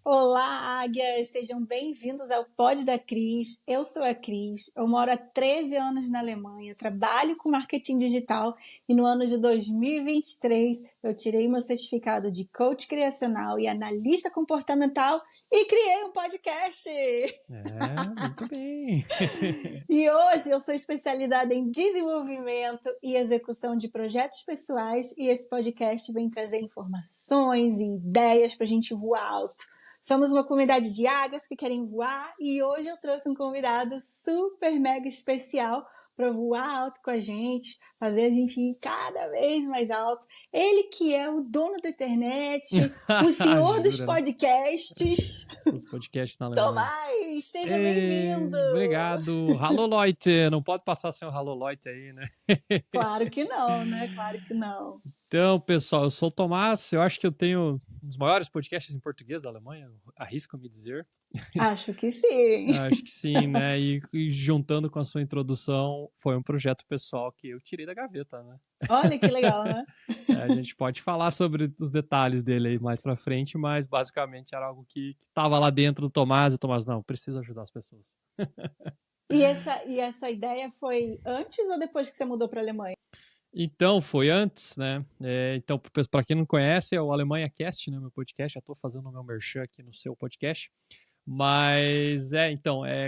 Olá, águias! Sejam bem-vindos ao Pod da Cris. Eu sou a Cris, eu moro há 13 anos na Alemanha, trabalho com marketing digital e no ano de 2023 eu tirei meu certificado de coach criacional e analista comportamental e criei um podcast! Muito bem! E hoje eu sou especializada em desenvolvimento e execução de projetos pessoais e esse podcast vem trazer informações e ideias para a gente voar alto. Somos uma comunidade de águias que querem voar e hoje eu trouxe um convidado super mega especial para voar alto com a gente, fazer a gente ir cada vez mais alto. Ele que é o dono da internet, o senhor dos podcasts. Os podcasts na Alemanha. Tomás, seja bem-vindo! Obrigado! Hallo Leute! Não pode passar sem o Hallo Leute aí, né? Claro que não, né? Claro que não. Então, pessoal, eu sou o Tomás, eu acho que eu tenho um dos maiores podcasts em português da Alemanha, arrisco-me dizer. Acho que sim. Acho que sim, né? E juntando com a sua introdução, foi um projeto pessoal que eu tirei da gaveta, né? Olha que legal, né? A gente pode falar sobre os detalhes dele aí mais pra frente, mas basicamente era algo que tava lá dentro do Tomás, e o Tomás, não, preciso ajudar as pessoas. E essa ideia foi antes ou depois que você mudou para a Alemanha? Então, foi antes, né? Então, para quem não conhece, é o Alemanha Cast, né? Meu podcast. Já tô fazendo o meu merchan aqui no seu podcast. Mas,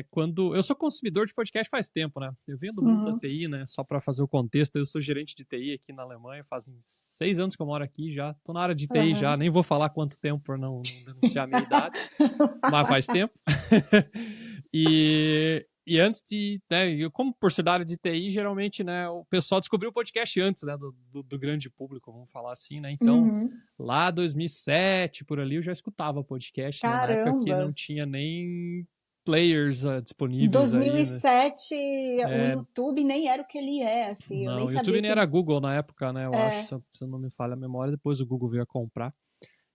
quando... Eu sou consumidor de podcast faz tempo, né? Eu venho do mundo da TI, né? Só para fazer o contexto, eu sou gerente de TI aqui na Alemanha. Fazem 6 anos que eu moro aqui já. Tô na área de TI já. Nem vou falar quanto tempo por não denunciar a minha idade. Mas faz tempo. E antes de, né, como por ser da área de TI, geralmente, né, o pessoal descobriu o podcast antes, né, do grande público, vamos falar assim, né, então, lá 2007, por ali, eu já escutava podcast, né, na época que não tinha nem players disponíveis. Em 2007, aí, né? O YouTube nem era o que ele é, assim, não, eu nem o sabia YouTube nem era Google na época, né, eu acho, se eu não me falha a memória, depois o Google veio a comprar.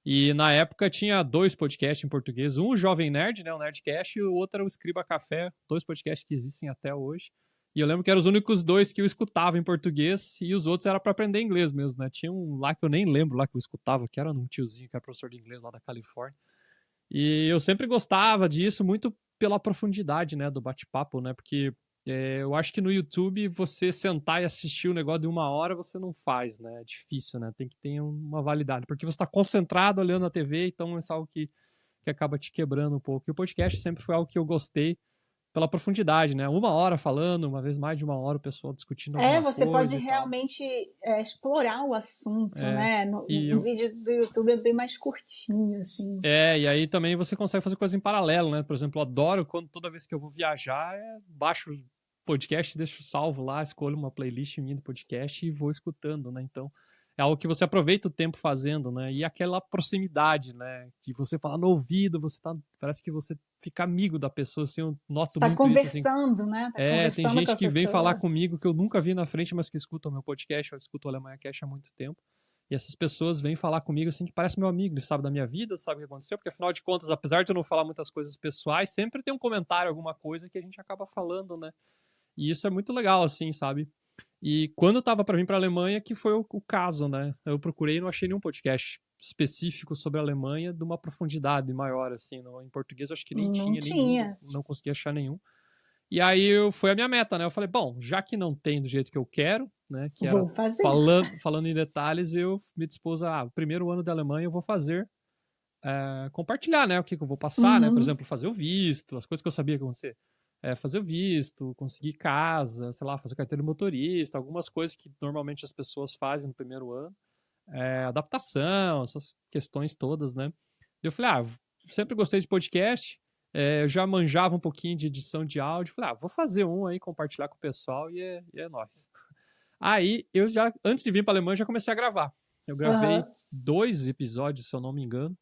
E na época tinha 2 podcasts em português, um o Jovem Nerd, né, o Nerdcast, e o outro era o Escriba Café, 2 podcasts que existem até hoje. E eu lembro que eram os únicos 2 que eu escutava em português, e os outros era para aprender inglês mesmo, né? Tinha um lá que eu nem lembro lá que eu escutava, que era um tiozinho que era professor de inglês lá da Califórnia. E eu sempre gostava disso, muito pela profundidade, né, do bate-papo, né? Porque eu acho que no YouTube você sentar e assistir um negócio de 1 hora você não faz, né? É difícil, né? Tem que ter uma validade. Porque você está concentrado olhando a TV, então é algo que acaba te quebrando um pouco. E o podcast sempre foi algo que eu gostei pela profundidade, né? 1 hora falando, uma vez mais de 1 hora o pessoal discutindo alguma coisa. Você pode realmente explorar o assunto, né? No vídeo do YouTube é bem mais curtinho, assim. E aí também você consegue fazer coisas em paralelo, né? Por exemplo, eu adoro quando toda vez que eu vou viajar, baixo o podcast, deixo salvo lá, escolho uma playlist minha do podcast e vou escutando, né? Então, é algo que você aproveita o tempo fazendo, né? E aquela proximidade, né? Que você fala no ouvido, parece que você fica amigo da pessoa, assim, eu noto muito conversando, isso. Assim. Né? Tem gente que vem falar comigo que eu nunca vi na frente, mas que escuta o meu podcast, eu escuto o Alemanha Cast há muito tempo. E essas pessoas vêm falar comigo assim que parece meu amigo, ele sabe da minha vida, sabe o que aconteceu, porque afinal de contas, apesar de eu não falar muitas coisas pessoais, sempre tem um comentário, alguma coisa que a gente acaba falando, né? E isso é muito legal, assim, sabe? E quando eu tava pra vir pra Alemanha, que foi o caso, né? Eu procurei e não achei nenhum podcast específico sobre a Alemanha de uma profundidade maior, assim. Em português eu acho que nem tinha nenhum, não consegui achar nenhum. E aí foi a minha meta, né? Eu falei, bom, já que não tem do jeito que eu quero, né? Que era falando em detalhes, eu me dispus o primeiro ano da Alemanha eu vou fazer, compartilhar, né? O que eu vou passar, né? Por exemplo, fazer o visto, as coisas que eu sabia que ia acontecer. Fazer o visto, conseguir casa, sei lá, fazer carteira de motorista, algumas coisas que normalmente as pessoas fazem no primeiro ano. Adaptação, essas questões todas, né? Eu falei, sempre gostei de podcast, eu já manjava um pouquinho de edição de áudio, falei, vou fazer um aí, compartilhar com o pessoal e é nóis. Aí, eu já, antes de vir para a Alemanha, já comecei a gravar. Eu gravei 2 episódios, se eu não me engano,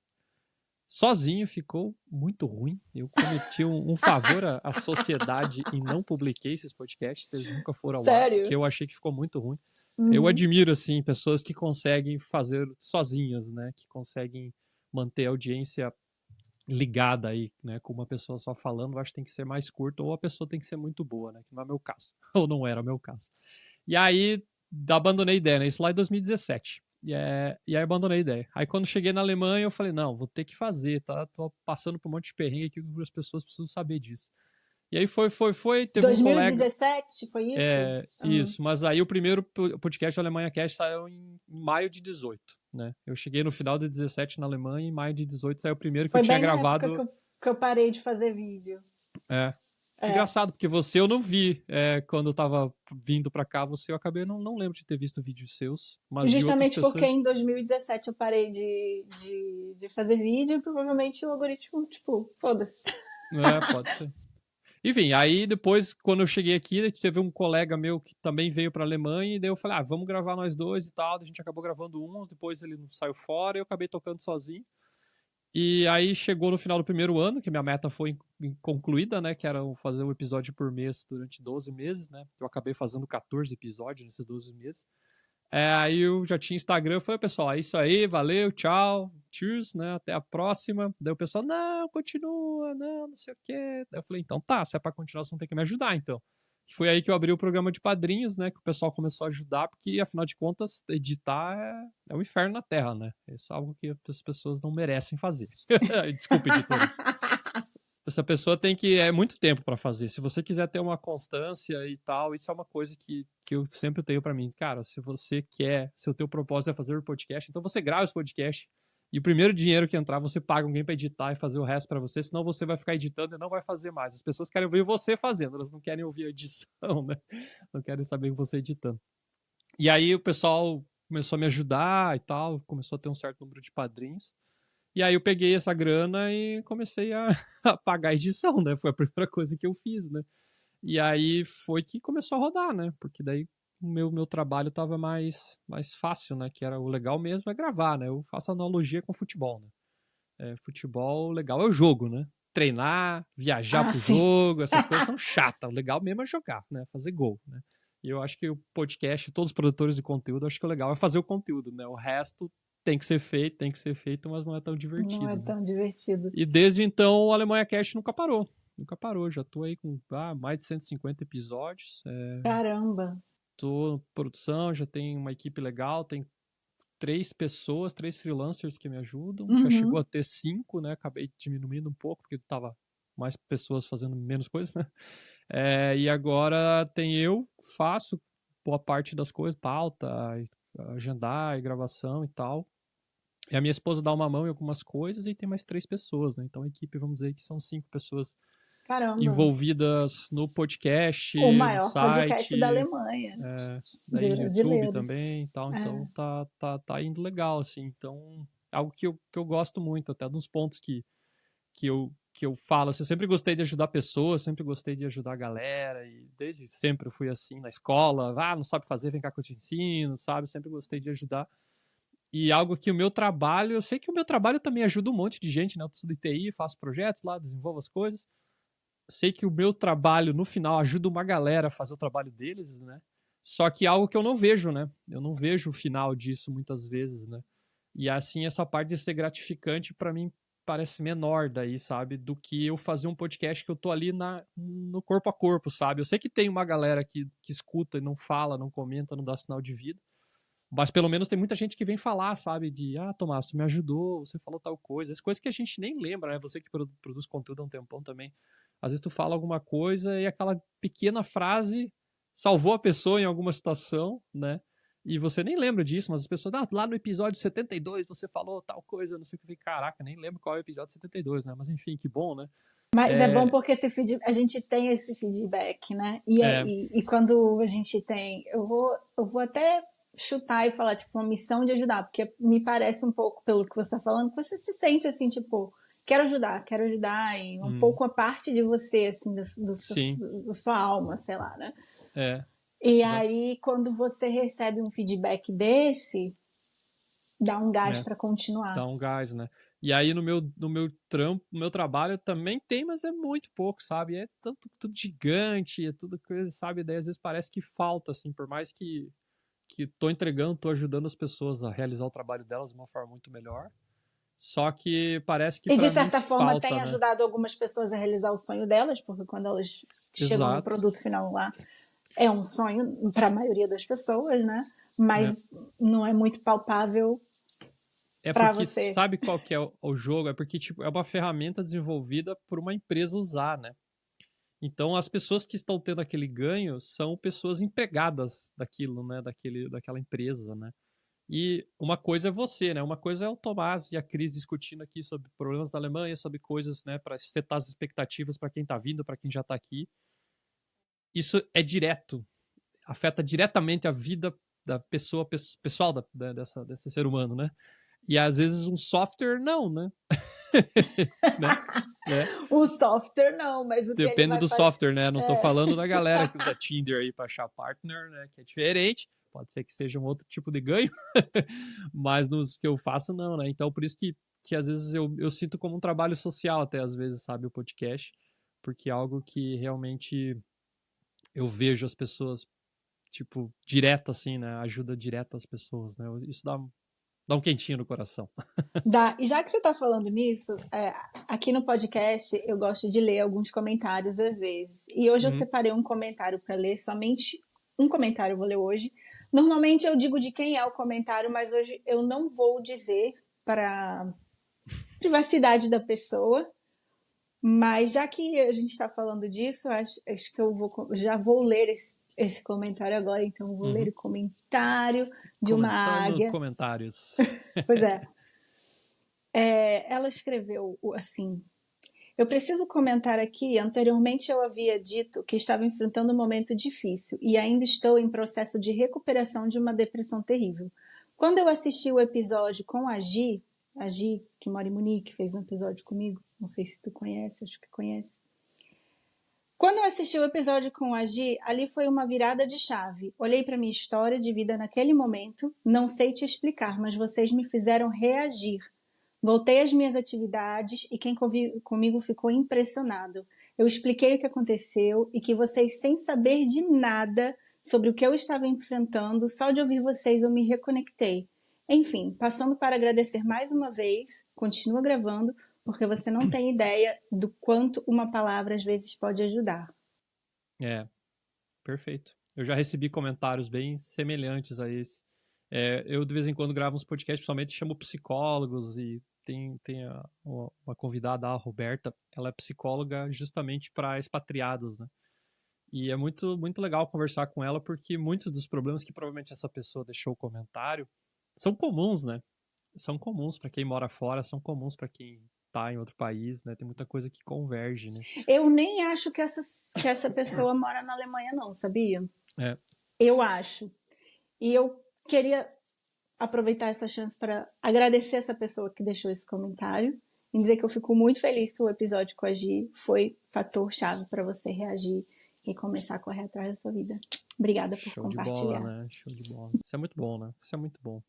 sozinho, ficou muito ruim. Eu cometi um favor à sociedade e não publiquei esses podcasts, eles nunca foram ao ar, porque eu achei que ficou muito ruim. Eu admiro, assim, pessoas que conseguem fazer sozinhas, né, que conseguem manter a audiência ligada aí, né, com uma pessoa só falando. Eu acho que tem que ser mais curto, ou a pessoa tem que ser muito boa, né, que não é meu caso, ou não era meu caso. E aí, abandonei a ideia, né, isso lá em 2017. E aí abandonei a ideia. Aí quando cheguei na Alemanha, eu falei, não, vou ter que fazer, tá? Tô passando por um monte de perrengue aqui que as pessoas precisam saber disso. E aí foi, teve 2017, um colega... foi isso? Isso, mas aí o primeiro podcast do Alemanha Cast saiu em maio de 18, né? Eu cheguei no final de 17 na Alemanha e em maio de 18 saiu o primeiro que foi eu tinha bem gravado. Na época que eu parei de fazer vídeo. Engraçado, porque você eu não vi quando eu tava vindo pra cá, eu acabei, não lembro de ter visto vídeos seus, mas justamente de outras porque pessoas... em 2017 eu parei de fazer vídeo e provavelmente o algoritmo, tipo, foda-se. Pode ser. Enfim, aí depois, quando eu cheguei aqui, teve um colega meu que também veio pra Alemanha, e daí eu falei, vamos gravar nós dois e tal, a gente acabou gravando uns, depois ele saiu fora e eu acabei tocando sozinho. E aí chegou no final do primeiro ano, que minha meta foi concluída, né, que era fazer um episódio por mês durante 12 meses, né, eu acabei fazendo 14 episódios nesses 12 meses. Aí eu já tinha Instagram, falei, pessoal, é isso aí, valeu, tchau, cheers, né, até a próxima. Daí o pessoal, não, continua, não sei o quê. Daí eu falei, então tá, se é pra continuar, você não tem que me ajudar, então. E foi aí que eu abri o programa de padrinhos, né, que o pessoal começou a ajudar, porque, afinal de contas, editar é um inferno na Terra, né. Isso é algo que as pessoas não merecem fazer. Desculpa, editores. Essa pessoa tem muito tempo para fazer. Se você quiser ter uma constância e tal, isso é uma coisa que eu sempre tenho para mim. Cara, se o teu propósito é fazer o podcast, então você grava esse podcast e o primeiro dinheiro que entrar, você paga alguém para editar e fazer o resto para você, senão você vai ficar editando e não vai fazer mais. As pessoas querem ouvir você fazendo, elas não querem ouvir a edição, né? Não querem saber você editando. E aí o pessoal começou a me ajudar e tal, começou a ter um certo número de padrinhos. E aí eu peguei essa grana e comecei a pagar a edição, né? Foi a primeira coisa que eu fiz, né? E aí foi que começou a rodar, né? Porque daí o meu trabalho tava mais fácil, né? Que era o legal mesmo é gravar, né? Eu faço analogia com futebol, né? Futebol, legal é o jogo, né? Treinar, viajar pro sim. jogo, essas coisas são chatas. O legal mesmo é jogar, né? Fazer gol, né? E eu acho que o podcast, todos os produtores de conteúdo, acho que o legal é fazer o conteúdo, né? O resto tem que ser feito, mas não é tão divertido. Não é tão divertido. E desde então o Alemanha Cast nunca parou. Já tô aí com mais de 150 episódios. Caramba! Tô em produção, já tem uma equipe legal, tem 3 freelancers que me ajudam. Já chegou a ter 5, né? Acabei diminuindo um pouco, porque tava mais pessoas fazendo menos coisas, né? E agora tem faço boa parte das coisas, pauta, agendar e gravação e tal. E a minha esposa dá uma mão em algumas coisas e tem mais 3 pessoas, né? Então a equipe, vamos dizer que são 5 pessoas envolvidas no podcast, o maior no site, podcast da Alemanha. Daí no YouTube também e tal. Então tá indo legal, assim. Então, algo que eu gosto muito, até dos pontos que eu falo, assim, eu sempre gostei de ajudar pessoas, sempre gostei de ajudar a galera, e desde sempre eu fui assim na escola, não sabe fazer, vem cá que eu te ensino, sabe? Sempre gostei de ajudar. E algo que o meu trabalho, eu sei que o meu trabalho também ajuda um monte de gente, né? Eu estudo TI, faço projetos lá, desenvolvo as coisas. Sei que o meu trabalho, no final, ajuda uma galera a fazer o trabalho deles, né? Só que algo que eu não vejo, né? Eu não vejo o final disso muitas vezes, né? E assim, essa parte de ser gratificante, para mim, parece menor daí, sabe? Do que eu fazer um podcast que eu tô ali no corpo a corpo, sabe? Eu sei que tem uma galera que escuta e não fala, não comenta, não dá sinal de vida. Mas pelo menos tem muita gente que vem falar, sabe? De, Tomás, tu me ajudou, você falou tal coisa. As coisas que a gente nem lembra, né? Você que produz conteúdo há um tempão também. Às vezes tu fala alguma coisa e aquela pequena frase salvou a pessoa em alguma situação, né? E você nem lembra disso, mas as pessoas, lá no episódio 72 você falou tal coisa, não sei o que. Caraca, nem lembro qual é o episódio 72, né? Mas enfim, que bom, né? Mas é bom porque a gente tem esse feedback, né? E quando a gente tem... Eu vou até chutar e falar, tipo, uma missão de ajudar, porque me parece um pouco, pelo que você tá falando, que você se sente assim, tipo, quero ajudar, e um pouco a parte de você, assim, do sua alma, sei lá, né? E aí, quando você recebe um feedback desse, dá um gás para continuar. Dá um gás, né? E aí no meu trampo, no meu trabalho também tem, mas é muito pouco, sabe? É tudo gigante, é tudo coisa, sabe? Daí às vezes parece que falta, assim, por mais que tô entregando, tô ajudando as pessoas a realizar o trabalho delas de uma forma muito melhor. Só que parece que e pra de certa mim forma falta, tem ajudado algumas pessoas a realizar o sonho delas, porque quando elas chegam no produto final lá, é um sonho para a maioria das pessoas, né? Mas não é muito palpável para porque você. sabe qual que é o jogo? É porque tipo, é uma ferramenta desenvolvida por uma empresa usar, né? Então as pessoas que estão tendo aquele ganho são pessoas empregadas daquilo, né? Daquela empresa, né? E uma coisa é você, né? Uma coisa é o Tomás e a Cris discutindo aqui sobre problemas da Alemanha, sobre coisas, né? Para setar as expectativas para quem tá vindo, para quem já tá aqui. Isso é direto, afeta diretamente a vida da pessoa, pessoal desse ser humano, né? E às vezes um software não, né? né? O software não, mas o que ele Depende vai do fazer... software, né? Não tô falando da galera que usa Tinder aí para achar partner, né? Que é diferente. Pode ser que seja um outro tipo de ganho, mas nos que eu faço, não, né? Então, por isso que às vezes eu sinto como um trabalho social, até às vezes, sabe, o podcast, porque é algo que realmente eu vejo as pessoas, tipo, direto, assim, né? Ajuda direta as pessoas, né? Isso dá um quentinho no coração. E já que você está falando nisso, aqui no podcast eu gosto de ler alguns comentários às vezes. E hoje eu separei um comentário para ler, somente um comentário eu vou ler hoje. Normalmente eu digo de quem é o comentário, mas hoje eu não vou dizer para privacidade da pessoa. Mas já que a gente está falando disso, acho que já vou ler esse comentário agora. Então eu vou ler o comentário de uma Comentando águia. comentários. Pois é. Ela escreveu assim: eu preciso comentar aqui, anteriormente eu havia dito que estava enfrentando um momento difícil e ainda estou em processo de recuperação de uma depressão terrível. Quando eu assisti o episódio com a Gi, que mora em Munique, fez um episódio comigo, não sei se tu conhece, acho que conhece. Quando eu assisti o episódio com a Gi, ali foi uma virada de chave. Olhei para minha história de vida naquele momento, não sei te explicar, mas vocês me fizeram reagir. Voltei às minhas atividades e quem comigo ficou impressionado. Eu expliquei o que aconteceu e que vocês, sem saber de nada sobre o que eu estava enfrentando, só de ouvir vocês eu me reconectei. Enfim, passando para agradecer mais uma vez, continua gravando, porque você não tem ideia do quanto uma palavra às vezes pode ajudar. Perfeito. Eu já recebi comentários bem semelhantes a esse. Eu, de vez em quando, gravo uns podcasts, principalmente chamo psicólogos e tem uma convidada, a Roberta, ela é psicóloga justamente para expatriados, né? E é muito, muito legal conversar com ela, porque muitos dos problemas que provavelmente essa pessoa deixou o comentário são comuns, né? São comuns para quem mora fora, são comuns para quem tá em outro país, né? Tem muita coisa que converge, né? Eu nem acho que essa pessoa mora na Alemanha, não, sabia? Eu acho. E eu queria aproveitar essa chance para agradecer essa pessoa que deixou esse comentário e dizer que eu fico muito feliz que o episódio com a Gi foi fator chave para você reagir e começar a correr atrás da sua vida. Obrigada por compartilhar. Show de bola, né? Show de bola. Isso é muito bom, né? Isso é muito bom.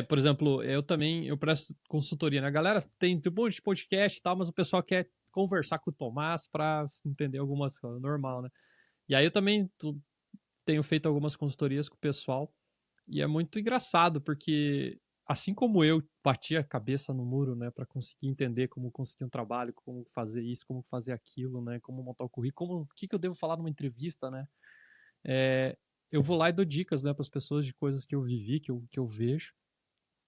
Por exemplo, eu presto consultoria, né? A galera tem um monte de podcast e tal, mas o pessoal quer conversar com o Tomás para entender algumas coisas, normal, né? E aí eu também tenho feito algumas consultorias com o pessoal e é muito engraçado, porque assim como eu bati a cabeça no muro, né, para conseguir entender como conseguir um trabalho, como fazer isso, como fazer aquilo, né, como montar o currículo, o que eu devo falar numa entrevista, né? Eu vou lá e dou dicas, né, para as pessoas de coisas que eu vivi, que eu vejo.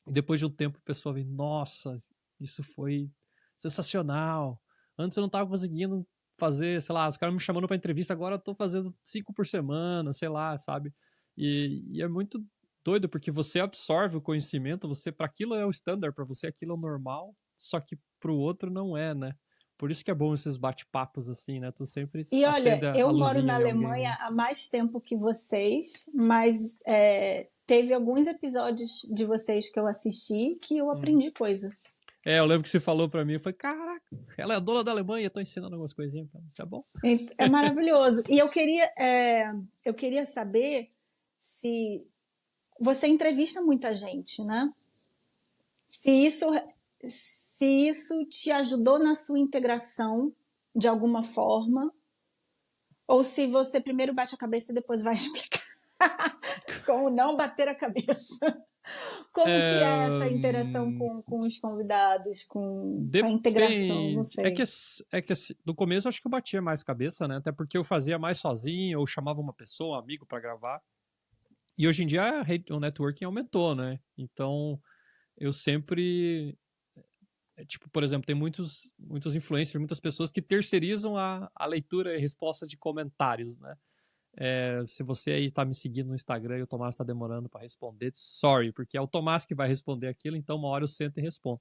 E depois de um tempo, o pessoal vem, nossa, isso foi sensacional. Antes eu não tava conseguindo fazer, sei lá, os caras me chamando pra entrevista, agora eu tô fazendo 5 por semana, sei lá, sabe? E é muito doido, porque você absorve o conhecimento, você, para aquilo é o standard, para você aquilo é o normal, só que pro outro não é, né? Por isso que é bom esses bate-papos assim, né? Tu sempre E acende olha, a eu moro na luzinha em alguém, Alemanha né? há mais tempo que vocês, mas teve alguns episódios de vocês que eu assisti que eu aprendi coisas. Eu lembro que você falou pra mim, eu falei, caraca, ela é a dona da Alemanha, tô ensinando algumas coisinhas pra isso, é bom? É maravilhoso. E eu queria saber se você entrevista muita gente, né? Se isso te ajudou na sua integração de alguma forma, ou se você primeiro bate a cabeça e depois vai explicar como não bater a cabeça. Como que é essa interação com os convidados, com a integração? Não Depende. sei. No começo eu acho que eu batia mais cabeça, né? Até porque eu fazia mais sozinho, ou chamava uma pessoa, um amigo pra gravar. E hoje em dia o networking aumentou, né? Então eu sempre. Tipo, por exemplo, tem muitos influencers, muitas pessoas que terceirizam a leitura e resposta de comentários, né? Se você aí tá me seguindo no Instagram e o Tomás tá demorando para responder, sorry, porque é o Tomás que vai responder aquilo, então uma hora eu sento e respondo.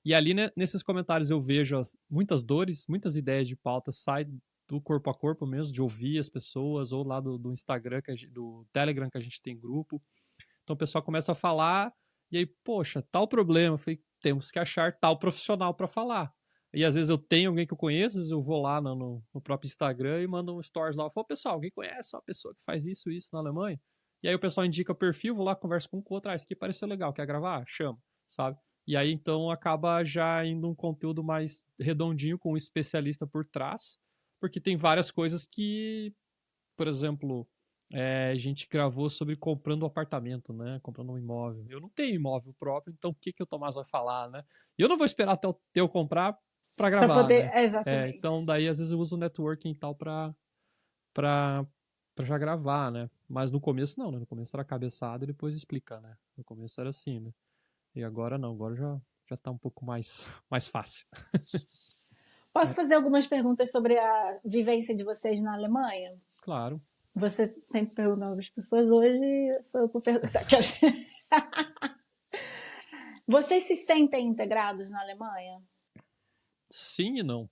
E ali, né, nesses comentários eu vejo muitas dores, muitas ideias de pauta saem do corpo a corpo mesmo, de ouvir as pessoas, ou lá do Instagram, do Telegram que a gente tem grupo. Então o pessoal começa a falar, e aí, poxa, tal problema. Eu falei, temos que achar tal profissional para falar. E às vezes eu tenho alguém que eu conheço, às vezes eu vou lá no próprio Instagram e mando um stories lá. Eu falo, pessoal, alguém conhece uma pessoa que faz isso na Alemanha? E aí o pessoal indica o perfil, vou lá, converso com o outro, isso aqui pareceu legal, quer gravar? Chama, sabe? E aí então acaba já indo um conteúdo mais redondinho com um especialista por trás, porque tem várias coisas que, por exemplo, a gente gravou sobre comprando um apartamento, né? Comprando um imóvel. Eu não tenho imóvel próprio, então o que o Tomás vai falar, né? E eu não vou esperar até eu comprar para Para gravar, poder, né? exatamente. Então daí às vezes eu uso o networking e tal para já gravar, né? Mas no começo não, né? No começo era cabeçada e depois explica, né? No começo era assim, né? E agora não, agora já tá um pouco mais mais fácil. Posso fazer algumas perguntas sobre a vivência de vocês na Alemanha? Claro. Você sempre pergunta para as pessoas, hoje sou eu por perguntar. Vocês se sentem integrados na Alemanha? Sim e não.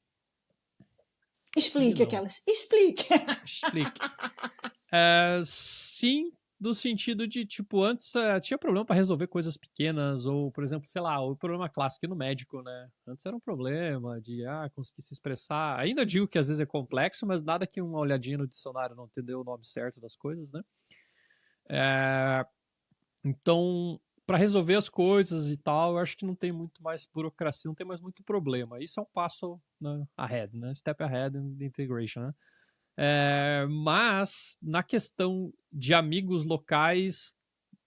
Sim e Explique não. aquelas. Explique. Explique. Sim, no sentido de, tipo, antes tinha problema para resolver coisas pequenas, ou, por exemplo, sei lá, o problema clássico no médico, né? Antes era um problema de, conseguir se expressar. Ainda digo que às vezes é complexo, mas nada que uma olhadinha no dicionário não entendeu o nome certo das coisas, né? Então, para resolver as coisas e tal, eu acho que não tem muito mais burocracia, não tem mais muito problema. Isso é um passo, né, ahead, né? Step ahead in the integration, né? Mas na questão de amigos locais,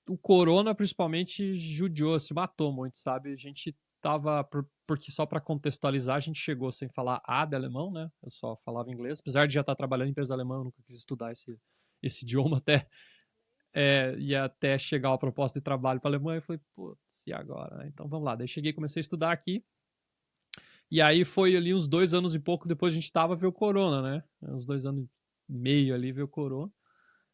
o corona principalmente judiou, se matou muito, sabe? A gente tava, porque só para contextualizar, a gente chegou sem falar A de alemão, né? Eu só falava inglês, apesar de já estar trabalhando em empresa alemã, eu nunca quis estudar esse idioma e até chegar a proposta de trabalho para a Alemanha, eu falei, putz, e agora? Né? Então vamos lá. Daí cheguei, comecei a estudar aqui. E aí foi ali uns 2 anos e pouco depois a gente tava ver o corona, né? Uns 2 anos e meio ali ver o corona.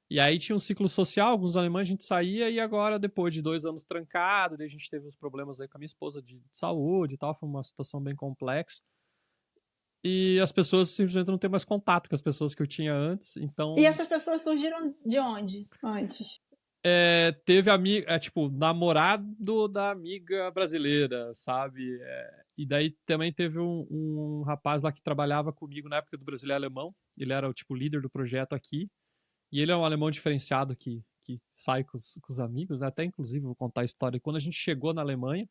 E aí tinha um ciclo social, alguns alemães a gente saía, e agora, depois de 2 anos trancado, a gente teve uns problemas aí com a minha esposa de saúde e tal, foi uma situação bem complexa. E as pessoas simplesmente não têm mais contato com as pessoas que eu tinha antes, E então essas pessoas surgiram de onde antes? teve amiga, tipo, namorado da amiga brasileira, sabe? E daí também teve um rapaz lá que trabalhava comigo na época do Brasil e Alemão. Ele era o tipo líder do projeto aqui. E ele é um alemão diferenciado que sai com os amigos, né? Até inclusive vou contar a história. Quando a gente chegou na Alemanha,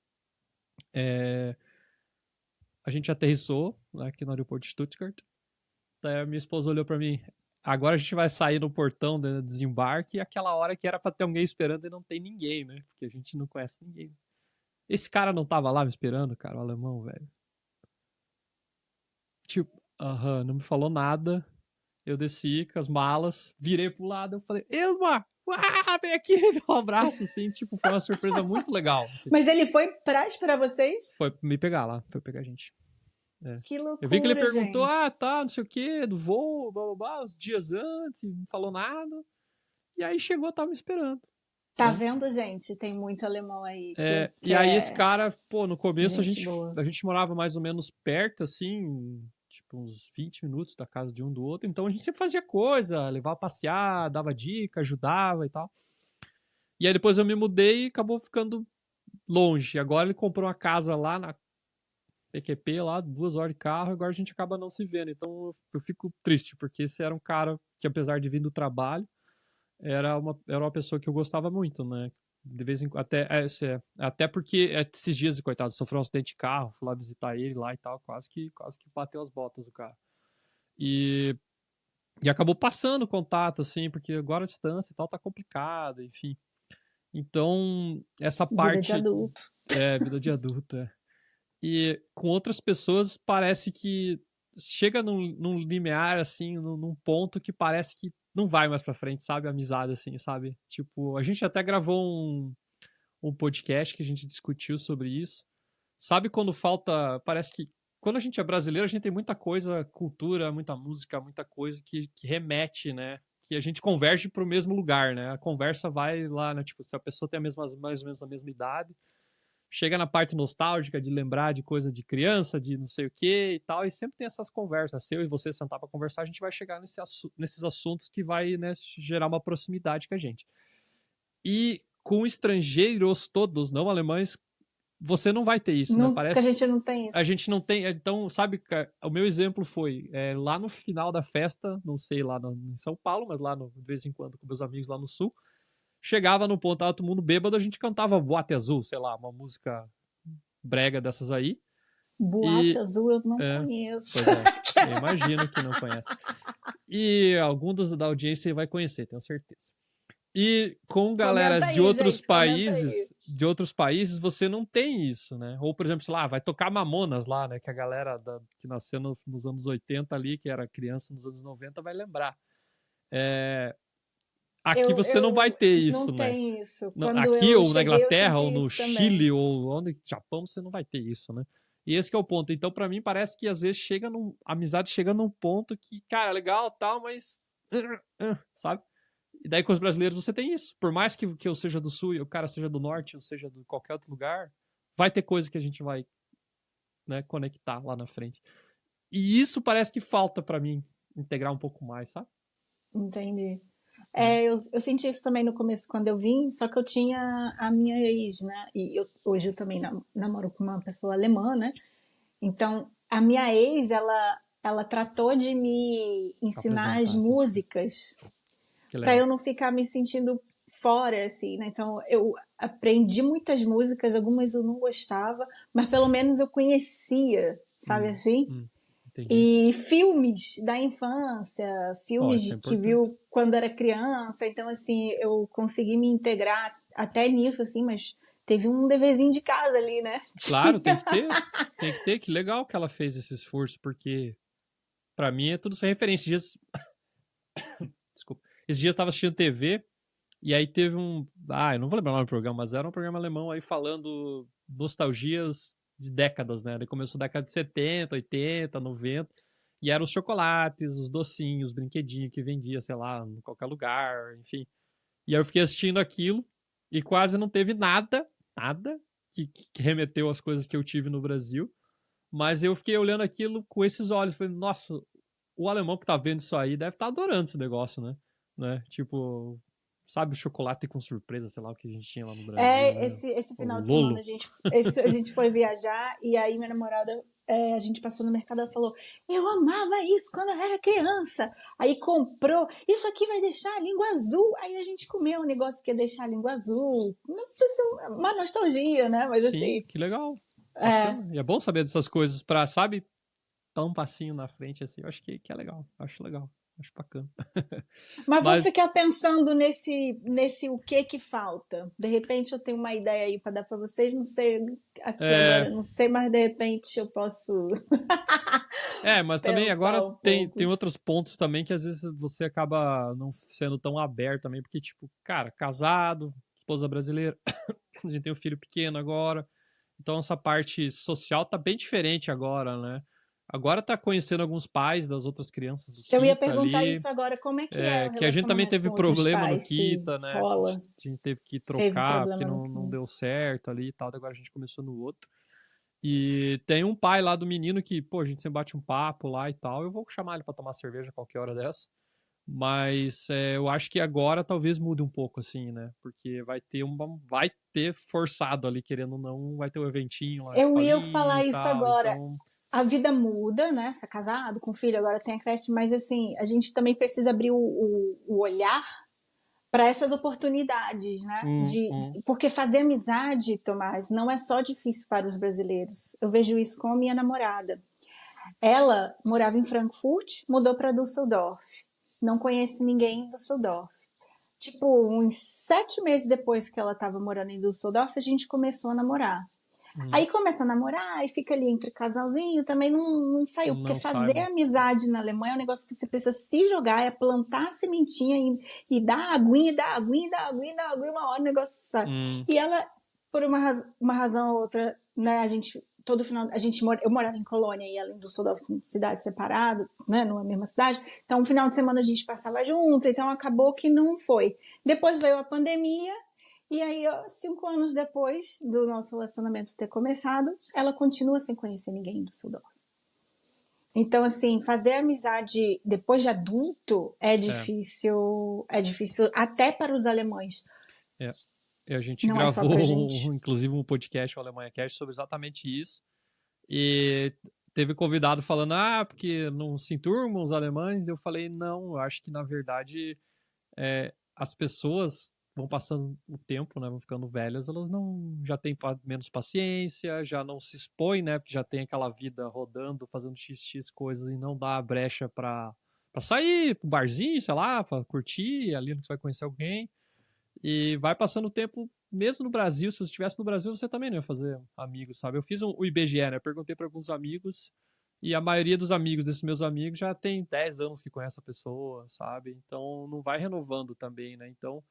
a gente aterrissou, né, aqui no aeroporto de Stuttgart. Daí a minha esposa olhou para mim. Agora a gente vai sair no portão do desembarque e aquela hora que era pra ter alguém esperando e não tem ninguém, né? Porque a gente não conhece ninguém. Esse cara não tava lá me esperando, cara, o alemão, velho. Tipo, não me falou nada. Eu desci com as malas, virei pro lado, eu falei, Ilmar, vem aqui, deu um abraço, assim, tipo, foi uma surpresa muito legal. Assim. Mas ele foi pra esperar vocês? Foi me pegar lá, foi pegar a gente. Que Eu vi que ele loucura, perguntou, gente. não sei o que, do voo, blá blá blá, uns dias antes, não falou nada. E aí chegou, tava me esperando. Tá Né? vendo, gente? Tem muito alemão aí que E aí esse é cara, pô, no começo gente boa. a gente morava mais ou menos perto, assim, tipo uns 20 minutos da casa de um do outro, então a gente sempre fazia coisa, levava a passear, dava dica, ajudava e tal. E aí depois eu me mudei e acabou ficando longe. Agora ele comprou uma casa lá na PQP, lá, 2 horas de carro, agora a gente acaba não se vendo. Então eu fico triste, porque esse era um cara que, apesar de vir do trabalho, era uma pessoa que eu gostava muito, né? De vez em quando, até porque esses dias, coitado, sofreu um acidente de carro, fui lá visitar ele lá e tal, quase que bateu as botas do carro. E acabou passando o contato, assim, porque agora a distância e tal tá complicado, enfim. Então, essa Vida de parte adulto. vida de adulto, E com outras pessoas parece que chega num limiar, assim, num ponto que parece que não vai mais pra frente, sabe? Amizade, assim, sabe? Tipo, a gente até gravou um podcast que a gente discutiu sobre isso. Sabe quando falta. Parece que. Quando a gente é brasileiro, a gente tem muita coisa, cultura, muita música, muita coisa que remete, né? Que a gente converge pro mesmo lugar, né? A conversa vai lá, né? Tipo, se a pessoa tem mais ou menos a mesma idade, chega na parte nostálgica de lembrar de coisa de criança, de não sei o que e tal, e sempre tem essas conversas. Se eu e você sentar para conversar, a gente vai chegar nesses assuntos que vai, né, gerar uma proximidade com a gente. E com estrangeiros todos, não alemães, você não vai ter isso, né? Porque a Parece gente não tem a isso. gente não tem. Então, sabe, o meu exemplo foi lá no final da festa, não sei lá em São Paulo, mas lá de vez em quando com meus amigos lá no sul. Chegava no ponto, tava todo mundo bêbado, a gente cantava Boate Azul, sei lá, uma música brega dessas aí. Boate E. Azul eu não É, conheço. pois é, eu imagino que não conhece. E algum da audiência vai conhecer, tenho certeza. E com Comenta galeras aí, gente, comenta aí. de outros países, você não tem isso, né? Ou, por exemplo, sei lá, vai tocar Mamonas lá, né? Que a galera que nasceu nos anos 80 ali, que era criança nos anos 90, vai lembrar. Aqui você não vai Eu ter não isso, né? tem isso. Não, Quando aqui, eu ou na cheguei, eu Inglaterra, ou senti no isso também. Chile, ou onde, Japão, você não vai ter isso, né? E esse que é o ponto. Então, pra mim, parece que às vezes a amizade chega num ponto que, cara, legal, tal, mas. Sabe? E daí com os brasileiros você tem isso. Por mais que eu seja do sul e o cara seja do norte, ou seja de qualquer outro lugar, vai ter coisa que a gente vai, né, conectar lá na frente. E isso parece que falta pra mim integrar um pouco mais, sabe? Entendi. Hum. Eu senti isso também no começo quando eu vim, só que eu tinha a minha ex, né? E hoje eu também namoro com uma pessoa alemã, né? Então, a minha ex, ela tratou de me ensinar as Apresentar essas coisas. músicas Que para legal. eu não ficar me sentindo fora, assim, né? Então, eu aprendi muitas músicas, algumas eu não gostava, mas pelo menos eu conhecia, sabe Hum, assim? entendi. E filmes da infância, Ó, filmes isso é que importante. viu quando era criança, então assim, eu consegui me integrar até nisso, assim, mas teve um deverzinho de casa ali, né? Claro, tem que ter. Tem que ter. Que legal que ela fez esse esforço, porque pra mim é tudo sem referência. Desculpa. Esses dias eu tava assistindo TV e aí teve um. Ah, eu não vou lembrar o nome do programa, mas era um programa alemão aí falando nostalgias de décadas, né? Ele começou na década de 70, 80, 90. E eram os chocolates, os docinhos, os brinquedinhos que vendia, sei lá, em qualquer lugar, enfim. E aí eu fiquei assistindo aquilo e quase não teve nada que remeteu às coisas que eu tive no Brasil. Mas eu fiquei olhando aquilo com esses olhos. Falei, nossa, o alemão que tá vendo isso aí deve estar adorando esse negócio, né? Tipo, sabe o chocolate com surpresa, sei lá o que a gente tinha lá no Brasil, né? Esse O final de semana Lolo. a gente foi viajar e aí minha namorada, a gente passou no mercado, ela falou, eu amava isso quando eu era criança. Aí comprou, isso aqui vai deixar a língua azul. Aí a gente comeu um negócio que ia deixar a língua azul. Não sei se é uma nostalgia, né? Mas Sim, assim, que legal. é, Bacana. E é bom saber dessas coisas pra, sabe, dar um passinho na frente assim. Eu acho que é legal. Acho legal. Acho bacana. mas vou Mas ficar pensando nesse o que que falta. De repente eu tenho uma ideia aí para dar para vocês, não sei aqui é, agora, não sei, mas de repente eu posso mas também pensar agora um tem pouco. outros pontos também que às vezes você acaba não sendo tão aberto também, porque, tipo, cara, casado, esposa brasileira, a gente tem um filho pequeno agora, então essa parte social tá bem diferente agora, né? Agora tá conhecendo alguns pais das outras crianças do Eu ia Kita perguntar ali, isso agora, como é que é o que a gente também relacionamento teve com outros problema no pais? Se Kita, né? rola, A gente teve que teve trocar porque problema no não que. deu certo ali e tal, agora a gente começou no outro. E tem um pai lá do menino que, pô, a gente sempre bate um papo lá e tal. Eu vou chamar ele pra tomar cerveja a qualquer hora dessa. Mas eu acho que agora talvez mude um pouco, assim, né? Porque vai ter forçado ali, querendo ou não, vai ter um eventinho lá, Eu ia escolinha e falar isso tal. agora. Então, A vida muda, né? Você é casado, com filho, agora tem a creche, mas assim, a gente também precisa abrir o olhar para essas oportunidades, né? hum, hum, Porque fazer amizade, Tomás, não é só difícil para os brasileiros. Eu vejo isso com a minha namorada. Ela morava em Frankfurt, mudou para Düsseldorf. Não conhece ninguém em Düsseldorf. tipo, uns 7 meses depois que ela tava morando em Düsseldorf, a gente começou a namorar. Aí começa a namorar e fica ali entre casalzinho, também não saiu. Porque Não fazer saiba. amizade na Alemanha é um negócio que você precisa se jogar, é plantar a sementinha e dar aguinha, dar aguinha, dar aguinha, dar aguinha, uma hora o negócio sai. E ela, por uma razão ou outra, né, todo final, eu morava em Colônia e ela em Düsseldorf, cidade separada, né, numa mesma cidade. Então, no final de semana a gente passava junto, então acabou que não foi. Depois veio a pandemia. E aí, 5 anos depois do nosso relacionamento ter começado, ela continua sem conhecer ninguém do Düsseldorf. Então, assim, fazer amizade depois de adulto é difícil até para os alemães. A gente Não gravou, é só pra gente. inclusive, um podcast, o Alemanha Cast, sobre exatamente isso. E teve convidado falando, porque não se enturmam os alemães. Eu falei, não, eu acho que, na verdade, as pessoas vão passando o tempo, né, vão ficando velhas, elas já têm menos paciência, já não se expõem, né, porque já tem aquela vida rodando, fazendo x coisas e não dá brecha pra sair pro barzinho, sei lá, pra curtir, ali que você vai conhecer alguém. E vai passando o tempo, mesmo no Brasil, se você estivesse no Brasil, você também não ia fazer amigos, sabe? Eu fiz o IBGE, né, eu perguntei para alguns amigos, e a maioria dos amigos desses meus amigos já tem 10 anos que conhece a pessoa, sabe? Então não vai renovando também, né? Então,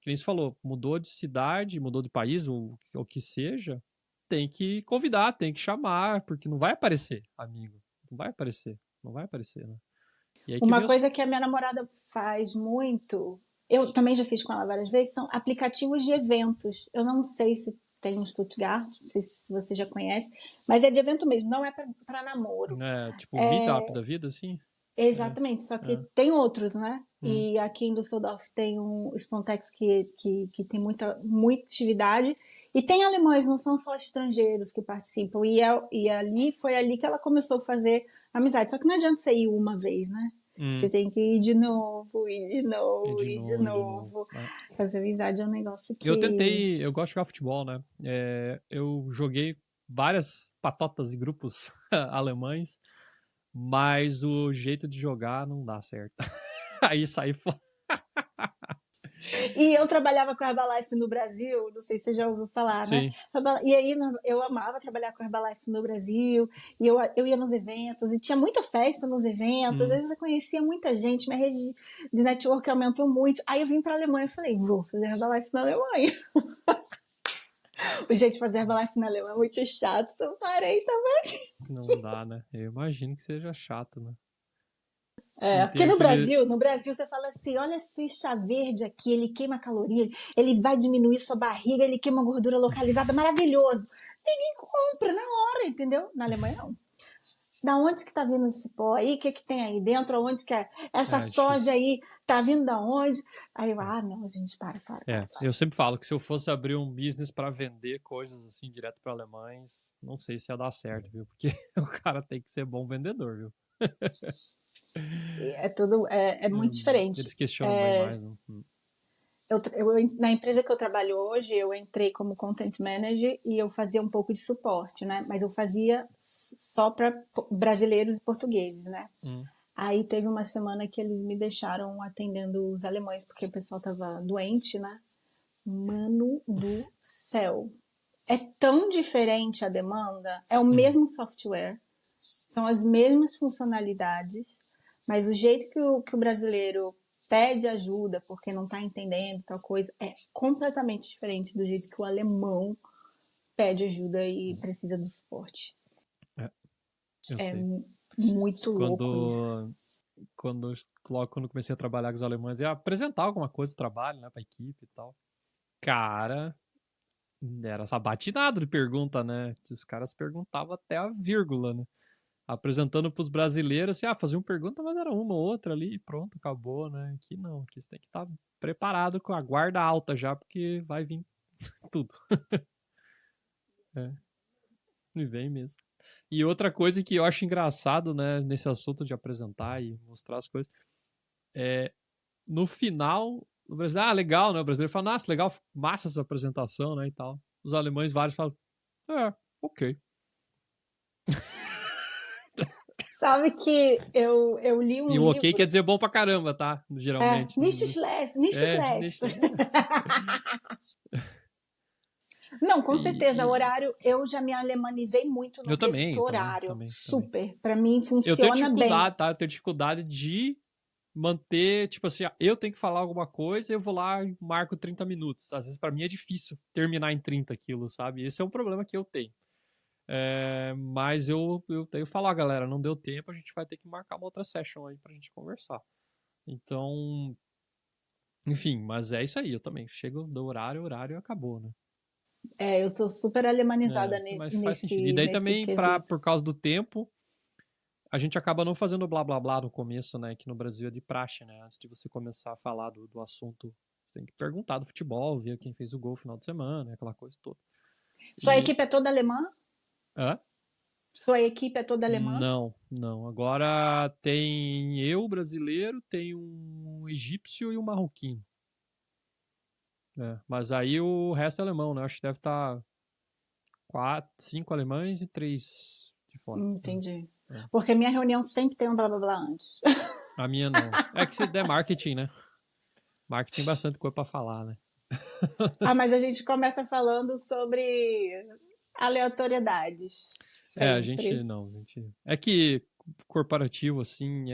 que nem você falou, mudou de cidade, mudou de país, ou o que seja, tem que convidar, tem que chamar, porque não vai aparecer amigo. Não vai aparecer, né? E aí que Uma vem coisa que a minha namorada faz muito, eu também já fiz com ela várias vezes, são aplicativos de eventos. Eu não sei se tem em Stuttgart, não sei se você já conhece, mas é de evento mesmo, não é para namoro. tipo um meetup da vida, assim. Exatamente, só que tem outros, né? E aqui em Düsseldorf tem o Spontex que tem muita atividade. E tem alemães, não são só estrangeiros que participam. E foi ali que ela começou a fazer amizade. Só que não adianta você ir uma vez, né? Você tem que ir de novo, ir de novo, ir de novo. Fazer amizade é um negócio que... Eu gosto de jogar futebol, né? Eu joguei várias patotas e grupos alemães, mas o jeito de jogar não dá certo. Aí saí fora. E eu trabalhava com a Herbalife no Brasil, não sei se você já ouviu falar, né? Sim. E aí eu amava trabalhar com a Herbalife no Brasil, e eu ia nos eventos, e tinha muita festa nos eventos, às vezes eu conhecia muita gente, minha rede de network aumentou muito. Aí eu vim para a Alemanha e falei, vou fazer Herbalife na Alemanha. O jeito de fazer Herbalife na Alemanha é muito chato, então parei também. Não dá, né? Eu imagino que seja chato, né? Porque no Brasil você fala assim, olha esse chá verde aqui, ele queima caloria, ele vai diminuir sua barriga, ele queima gordura localizada, maravilhoso. Ninguém compra na hora, entendeu? Na Alemanha não. Da onde que tá vindo esse pó aí? O que que tem aí dentro? Onde que é? Essa soja aí tá vindo da onde? Aí eu, não, gente, para. Eu sempre falo que se eu fosse abrir um business para vender coisas assim direto para alemães, não sei se ia dar certo, viu? Porque o cara tem que ser bom vendedor, viu? É muito diferente. Eles questionam bem mais. Né? Na empresa que eu trabalho hoje, eu entrei como content manager e eu fazia um pouco de suporte, né? Mas eu fazia só para brasileiros e portugueses, né? Aí teve uma semana que eles me deixaram atendendo os alemães, porque o pessoal tava doente, né? Mano do céu. É tão diferente a demanda, é o mesmo software, são as mesmas funcionalidades, mas o jeito que o brasileiro pede ajuda porque não está entendendo tal coisa é completamente diferente do jeito que o alemão pede ajuda e precisa do suporte. Eu sei. Muito louco isso. Quando eu comecei a trabalhar com os alemães, ia apresentar alguma coisa do trabalho, né, pra equipe e tal. Cara, era sabatinado de pergunta, né? Os caras perguntavam até a vírgula, né? Apresentando pros brasileiros, assim, faziam pergunta, mas era uma ou outra ali e pronto, acabou, né? Aqui não, aqui você tem que estar preparado com a guarda alta já, porque vai vir tudo. Me vem mesmo. E outra coisa que eu acho engraçado, né, nesse assunto de apresentar e mostrar as coisas, no final, o brasileiro, legal, né? O brasileiro fala, nossa, legal, massa essa apresentação, né, e tal. Os alemães vários falam, ok. Sabe que eu li um E o livro... ok quer dizer bom pra caramba, tá? Geralmente. Nicht schlecht, nicht schlecht. Não, com certeza, horário, eu já me alemanizei muito no eu quesito também, horário. também. Super, pra mim Eu tenho funciona dificuldade, bem. tá? Eu tenho dificuldade de manter, tipo assim, eu tenho que falar alguma coisa, eu vou lá e marco 30 minutos. Às vezes pra mim é difícil terminar em 30 quilos, sabe? Esse é um problema que eu tenho. Mas eu tenho que falar, galera, não deu tempo, a gente vai ter que marcar uma outra session aí pra gente conversar. Então, enfim, mas é isso aí, eu também. Chego do horário e acabou, né? Eu tô super alemanizada Mas faz sentido. E daí nesse também, quesito. por causa do tempo, a gente acaba não fazendo blá blá blá no começo, né? Que no Brasil é de praxe, né? Antes de você começar a falar do assunto, você tem que perguntar do futebol, ver quem fez o gol no final de semana, aquela coisa toda. Sua equipe é toda alemã? Hã? Sua equipe é toda alemã? Não. Agora tem eu, brasileiro, tem um egípcio e um marroquino. Mas aí o resto é alemão, né? Acho que deve estar 5 alemães e 3 de fora. Entendi. Porque a minha reunião sempre tem um blá blá blá antes. A minha não. É que se der marketing, né? Marketing tem bastante coisa pra falar, né? Mas a gente começa falando sobre aleatoriedades. A Sempre. gente não. É que corporativo, assim,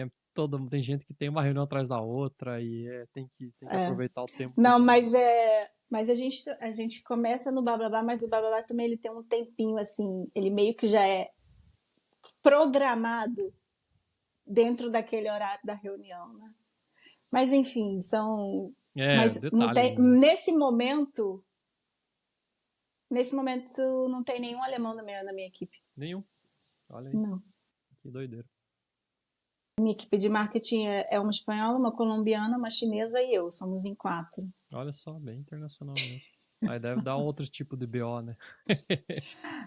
tem gente que tem uma reunião atrás da outra e tem que aproveitar o tempo. Não, mas a gente começa no blá blá blá, mas o blá blá blá também ele tem um tempinho assim, ele meio que já é programado dentro daquele horário da reunião, né? Mas enfim, são. Mas não detalhes. tem, Né? nesse momento não tem nenhum alemão na minha equipe. Nenhum. Olha aí. Não. Que doideira. Minha equipe de marketing é uma espanhola, uma colombiana, uma chinesa e eu. Somos em 4. Olha só, bem internacional mesmo. Aí deve dar outro tipo de BO, né?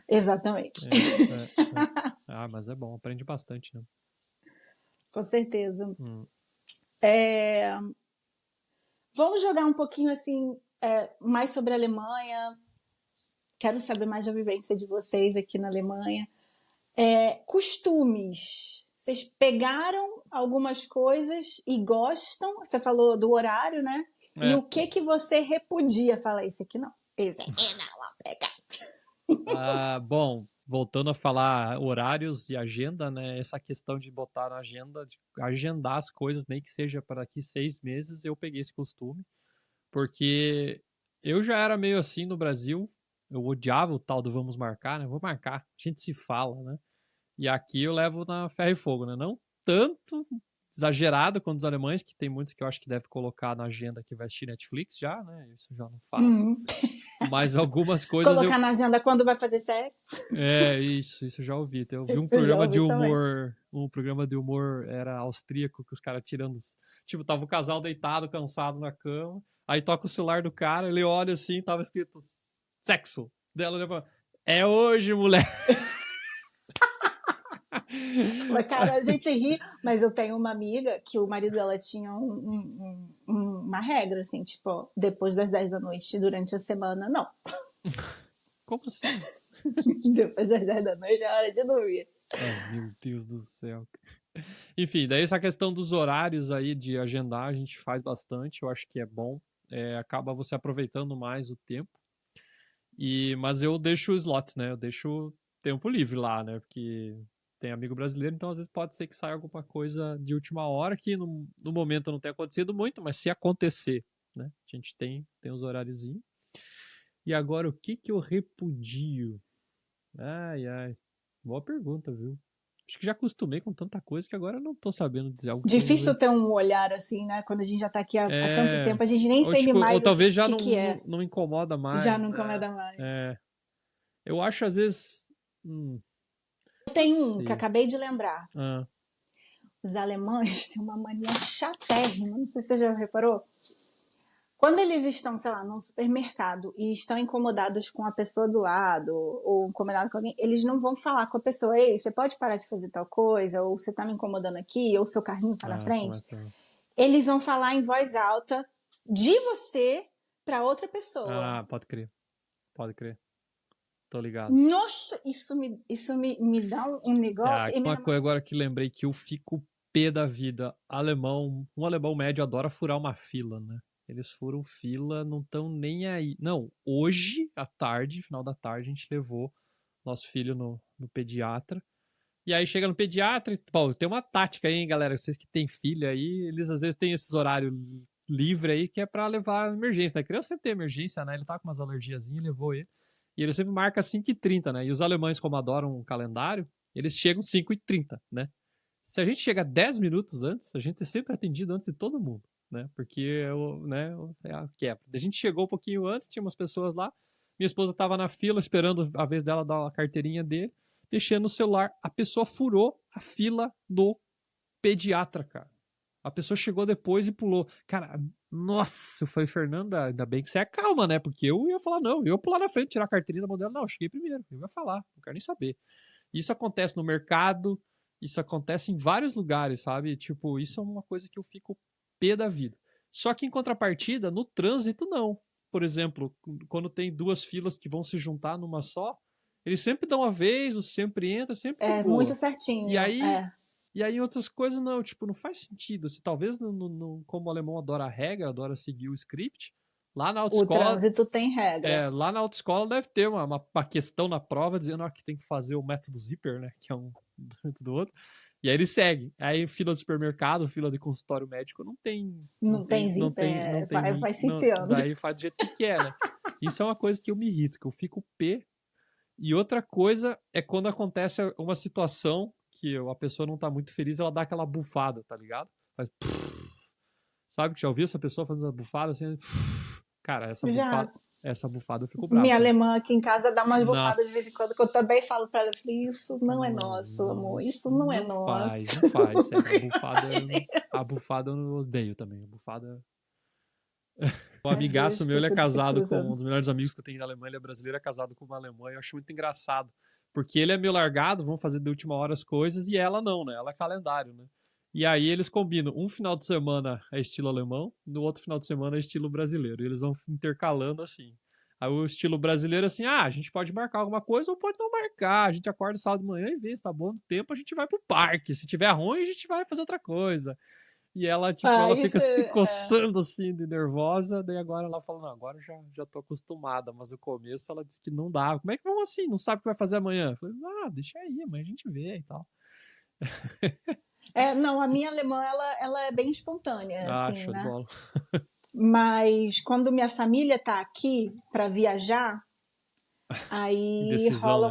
Exatamente. Mas é bom, aprende bastante, né? Com certeza. Vamos jogar um pouquinho assim, mais sobre a Alemanha. Quero saber mais da vivência de vocês aqui na Alemanha. Costumes. Vocês pegaram algumas coisas e gostam? Você falou do horário, né? E o que você repudia? Fala, esse aqui não. Esse aqui não, vou pegar. Bom, voltando a falar horários e agenda, né? Essa questão de botar na agenda, de agendar as coisas, nem que seja para daqui 6 meses, eu peguei esse costume. Porque eu já era meio assim no Brasil. Eu odiava o tal do vamos marcar, né? Vou marcar, a gente se fala, né? E aqui eu levo na ferro e fogo, né? Não tanto exagerado quanto os alemães, que tem muitos que eu acho que deve colocar na agenda que vai assistir Netflix já, né? Isso eu já não faço. Mas algumas coisas colocar na agenda quando vai fazer sexo. Isso eu já ouvi. Eu vi um programa de humor, era austríaco, que os caras tirando... Tipo, tava o casal deitado, cansado na cama, aí toca o celular do cara, ele olha assim, tava escrito sexo. Dela leva, é hoje, mulher! Mas, cara, a gente ri, mas eu tenho uma amiga que o marido dela tinha uma regra, assim, tipo, depois das 10 da noite, durante a semana, não. Como assim? Depois das 10 da noite é hora de dormir. Meu Deus do céu. Enfim, daí essa questão dos horários aí de agendar, a gente faz bastante, eu acho que é bom. Acaba você aproveitando mais o tempo. Mas eu deixo slots, né? Eu deixo tempo livre lá, né? Porque tem amigo brasileiro, então às vezes pode ser que saia alguma coisa de última hora que no momento não tenha acontecido muito, mas se acontecer, né? A gente tem os horáriozinhos. E agora, o que eu repudio? Ai. Boa pergunta, viu? Acho que já acostumei com tanta coisa que agora eu não tô sabendo dizer algo que Difícil ter um olhar assim, né? Quando a gente já tá aqui há tanto tempo, a gente nem ou, sabe tipo, mais ou talvez já que é. não incomoda mais. Já não incomoda mais. Eu acho, às vezes... Eu tenho um que acabei de lembrar. Ah. Os alemães têm uma mania chatérrima, não sei se você já reparou. Quando eles estão, sei lá, num supermercado e estão incomodados com a pessoa do lado ou incomodados com alguém, eles não vão falar com a pessoa, ei, você pode parar de fazer tal coisa, ou você tá me incomodando aqui, ou seu carrinho tá na frente. Eles vão falar em voz alta de você para outra pessoa. Pode crer. Tô ligado. Nossa, isso me dá um negócio. Uma coisa agora que lembrei que eu fico pé da vida. Um alemão médio adora furar uma fila, né? Eles furam fila, não estão nem aí. Não, hoje, à tarde, final da tarde, a gente levou nosso filho no pediatra. E aí chega no pediatra e, bom, tem uma tática aí, hein, galera? Vocês que têm filho aí, eles às vezes têm esses horários livres aí que é pra levar emergência, né? A criança sempre tem emergência, né? Ele tá com umas alergiazinhas, levou ele. E ele sempre marca 5h30, né? E os alemães, como adoram um calendário, eles chegam 5h30, né? Se a gente chega 10 minutos antes, a gente é sempre atendido antes de todo mundo, né? Porque é a quebra. A gente chegou um pouquinho antes, tinha umas pessoas lá. Minha esposa tava na fila esperando a vez dela dar a carteirinha dele, mexendo no celular. A pessoa furou a fila do pediatra, cara. A pessoa chegou depois e pulou. Cara, nossa, eu falei, Fernanda, ainda bem que você é calma, né? Porque eu ia falar, não, eu ia pular na frente, tirar a carteirinha da mão dela. Não, eu cheguei primeiro, eu ia falar, não quero nem saber. Isso acontece no mercado, isso acontece em vários lugares, sabe? Tipo, isso é uma coisa que eu fico pé da vida. Só que em contrapartida, no trânsito, não. Por exemplo, quando tem duas filas que vão se juntar numa só, eles sempre dão uma vez, você sempre entra, sempre de boa. Muito certinho. E aí outras coisas não, tipo, não faz sentido. Se talvez, como o alemão adora a regra, adora seguir o script, lá na autoescola... O trânsito tem regra. Lá na autoescola deve ter uma questão na prova dizendo que tem que fazer o método Zipper, né? Que é um dentro do outro. E aí ele segue. Aí fila de supermercado, fila de consultório médico, não tem... Não tem Zipper, vai se enfiando. Daí faz do jeito que quer, né? Isso é uma coisa que eu me irrito, que eu fico pé. E outra coisa é quando acontece uma situação que a pessoa não tá muito feliz, ela dá aquela bufada, tá ligado? Faz... Sabe que já ouviu essa pessoa fazendo uma bufada assim? Cara, essa bufada eu fico bravo. Minha alemã aqui em casa dá umas bufadas de vez em quando, que eu também falo pra ela, eu falei, isso não é nosso, amor, isso não é nosso. Não faz, sério. A bufada eu odeio também, a bufada... Um amigaço meu, ele é casado com um dos melhores amigos que eu tenho na Alemanha, ele é brasileiro, é casado com uma alemã, e eu acho muito engraçado, porque ele é meio largado, vão fazer de última hora as coisas, e ela não, né? Ela é calendário, né? E aí eles combinam, um final de semana é estilo alemão, no outro final de semana é estilo brasileiro, e eles vão intercalando assim. Aí o estilo brasileiro assim, a gente pode marcar alguma coisa ou pode não marcar, a gente acorda sábado de manhã e vê se tá bom no tempo, a gente vai pro parque, se tiver ruim a gente vai fazer outra coisa. E ela, tipo, ela fica se coçando assim, de nervosa, daí agora ela fala, não, agora eu já tô acostumada, mas no começo ela disse que não dava. Como é que vamos assim? Não sabe o que vai fazer amanhã? Eu falei, deixa aí, amanhã a gente vê e tal. Não, a minha alemã, ela é bem espontânea, assim, show né? de bola. Mas quando minha família tá aqui para viajar, aí Decisão, rola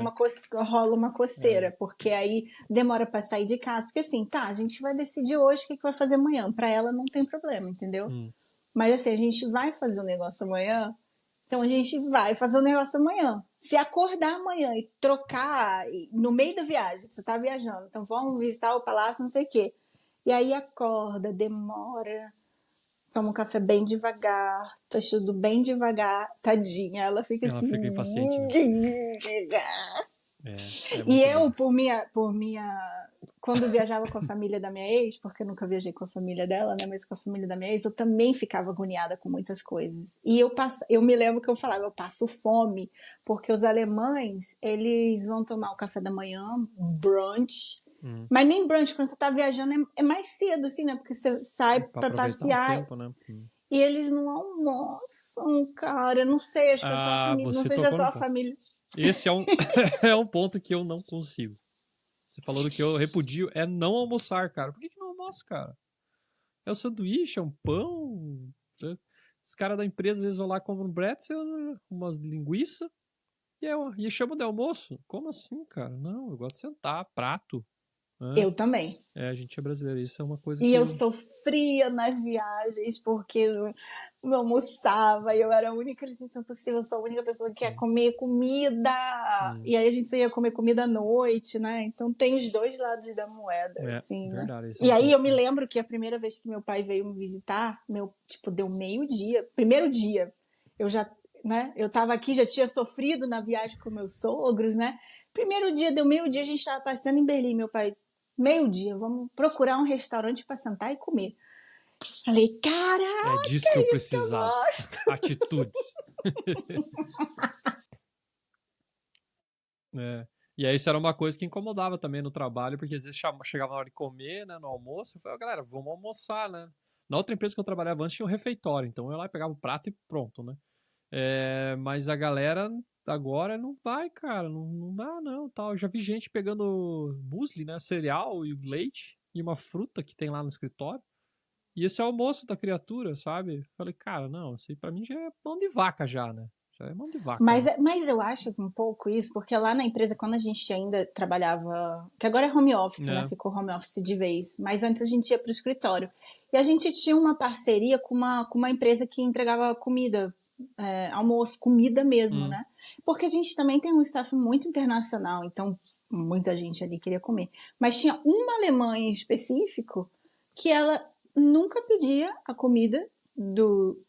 uma coceira, porque aí demora para sair de casa. Porque assim, a gente vai decidir hoje o que vai fazer amanhã. Para ela não tem problema, entendeu? Mas assim, a gente vai fazer um negócio amanhã, então a gente vai fazer um negócio amanhã. Se acordar amanhã e trocar no meio da viagem, você tá viajando, então vamos visitar o palácio, não sei o quê. E aí acorda, demora, toma um café bem devagar, tá tudo bem devagar, tadinha. Ela fica assim. Ela fica impaciente. E eu, por minha. Quando viajava com a família da minha ex, porque eu nunca viajei com a família dela, né? Mas com a família da minha ex, eu também ficava agoniada com muitas coisas. E eu me lembro que eu falava, eu passo fome, porque os alemães, eles vão tomar o café da manhã, brunch. Mas nem brunch, quando você tá viajando, é mais cedo, assim, né? Porque você sai pra passear. O tempo, né? E eles não almoçam, cara. Eu não sei, acho que é só a família. Não sei se é só a família. Esse é um ponto que eu não consigo. Você falou do que eu repudio, é não almoçar, cara. Por que não almoço, cara? É o sanduíche, é um pão. Os caras da empresa às vezes vão lá e compram um bretzel, umas linguiça e chamam de almoço. Como assim, cara? Não, eu gosto de sentar, prato. Eu também. A gente é brasileiro, isso é uma coisa que... eu sofria nas viagens, porque não almoçava, e eu era a única, gente, não é possível, eu sou a única pessoa que ia comer comida, e aí a gente ia comer comida à noite, né? Então tem os dois lados da moeda, assim, verdade, né? E aí eu me lembro que a primeira vez que meu pai veio me visitar, deu meio-dia, primeiro dia, eu já, né, eu tava aqui, já tinha sofrido na viagem com meus sogros, né? Primeiro dia, deu meio-dia, a gente tava passeando em Berlim, meu pai, meio-dia, vamos procurar um restaurante para sentar e comer. Falei, caraca, é disso que eu precisava. Atitudes. É. E aí isso era uma coisa que incomodava também no trabalho, porque às vezes chegava na hora de comer, né, no almoço, eu falei, galera, vamos almoçar, né? Na outra empresa que eu trabalhava antes tinha um refeitório, então eu ia lá e pegava o prato e pronto, né? Mas a galera agora não vai, cara, não dá não, tal. Eu já vi gente pegando muesli, né, cereal e leite e uma fruta que tem lá no escritório. E esse é o almoço da criatura, sabe? Falei, cara, não, isso aí pra mim já é mão de vaca já, né? Já é mão de vaca, né? Mas eu acho um pouco isso, porque lá na empresa, quando a gente ainda trabalhava, que agora é home office, né? Ficou home office de vez, mas antes a gente ia para o escritório. E a gente tinha uma parceria com uma empresa que entregava comida, almoço, comida mesmo, né? Porque a gente também tem um staff muito internacional, então muita gente ali queria comer. Mas tinha uma alemã em específico que ela nunca pedia a comida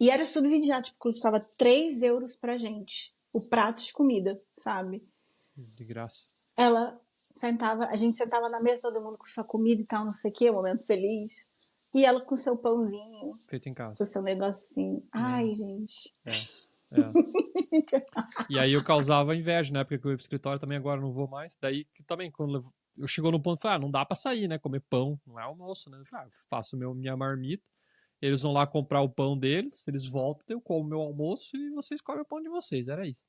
e era subsidiado, tipo, custava 3 euros pra gente o prato de comida, sabe? De graça. A gente sentava na mesa, todo mundo com sua comida e tal, não sei o que, momento feliz. E ela com seu pãozinho. Feito em casa. Com seu negocinho. Ai, gente. E aí eu causava inveja, né? Porque eu ia pro escritório também, agora não vou mais. Daí também, quando eu chegou no ponto, falei, não dá pra sair, né? Comer pão, não é almoço, né? Eu falei, faço minha marmita. Eles vão lá comprar o pão deles, eles voltam, eu como meu almoço e vocês comem o pão de vocês. Era isso.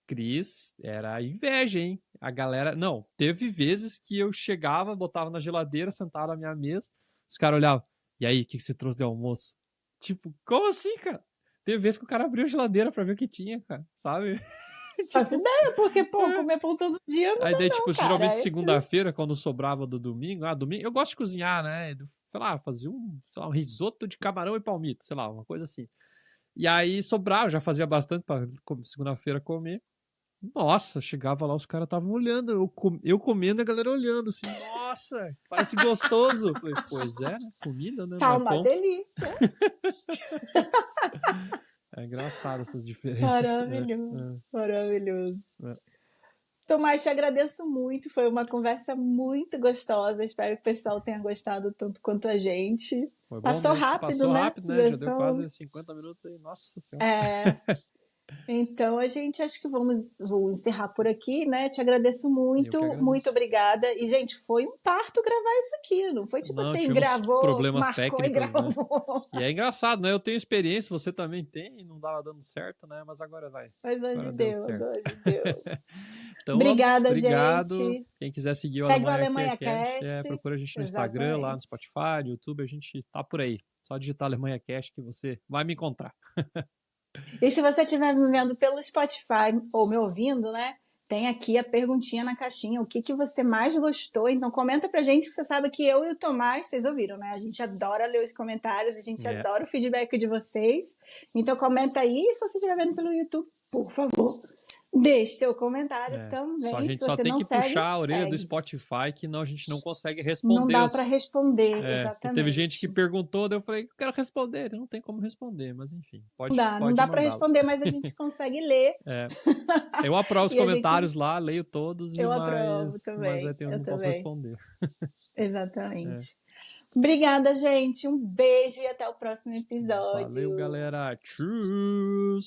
Cris, era inveja, hein? A galera. Não, teve vezes que eu chegava, botava na geladeira, sentava na minha mesa, os caras olhavam. E aí, o que você trouxe de almoço? Tipo, como assim, cara? Teve vezes que o cara abriu a geladeira pra ver o que tinha, cara, sabe? Faço ideia, porque, pô, comer pão todo dia não Aí dá daí, não, tipo, cara. geralmente segunda-feira, quando sobrava do domingo, domingo, eu gosto de cozinhar, né? Sei lá, fazer um risoto de camarão e palmito, sei lá, uma coisa assim. E aí sobrava, já fazia bastante pra segunda-feira comer. Nossa, chegava lá, os caras estavam olhando, eu comendo e a galera olhando, assim, nossa, parece gostoso. Eu falei, pois é, né? Comida, né? Não Tá é uma pão. delícia. É engraçado essas diferenças. Maravilhoso, maravilhoso. É. Tomás, te agradeço muito, foi uma conversa muito gostosa, espero que o pessoal tenha gostado tanto quanto a gente. Foi bom Passou mesmo, rápido, passou né? rápido, né? Já deu quase 50 minutos aí, nossa senhora. Então a gente acho que vou encerrar por aqui, né? Te agradeço muito, muito obrigada. E, gente, foi um parto gravar isso aqui, não foi tipo assim, gravou, problemas marcou técnicos, e gravou. Né? E é engraçado, né? Eu tenho experiência, você também tem, e não dava dando certo, né? Mas agora vai. Mas hoje deu certo. Hoje deu. Então, obrigada, obrigado. Gente. Quem quiser seguir o Segue Alemanha Cash, procura a gente no Instagram, lá no Spotify, no YouTube, a gente tá por aí. Só digitar Alemanha Cash que você vai me encontrar. E se você estiver me vendo pelo Spotify ou me ouvindo, né? Tem aqui a perguntinha na caixinha. O que você mais gostou? Então comenta pra gente, que você sabe que eu e o Tomás, vocês ouviram, né? A gente adora ler os comentários, a gente adora o feedback de vocês. Então comenta aí. Se você estiver vendo pelo YouTube, por favor, deixe seu comentário também. A gente só tem que puxar a orelha do Spotify, que não, a gente não consegue responder. Não dá para responder, exatamente. Teve gente que perguntou, daí eu falei, eu quero responder. Não tem como responder, mas enfim. Não dá para responder, mas a gente consegue ler. Eu aprovo os comentários lá, leio todos. Eu aprovo também. Mas eu não posso responder. Exatamente. Obrigada, gente. Um beijo e até o próximo episódio. Valeu, galera. Tchau.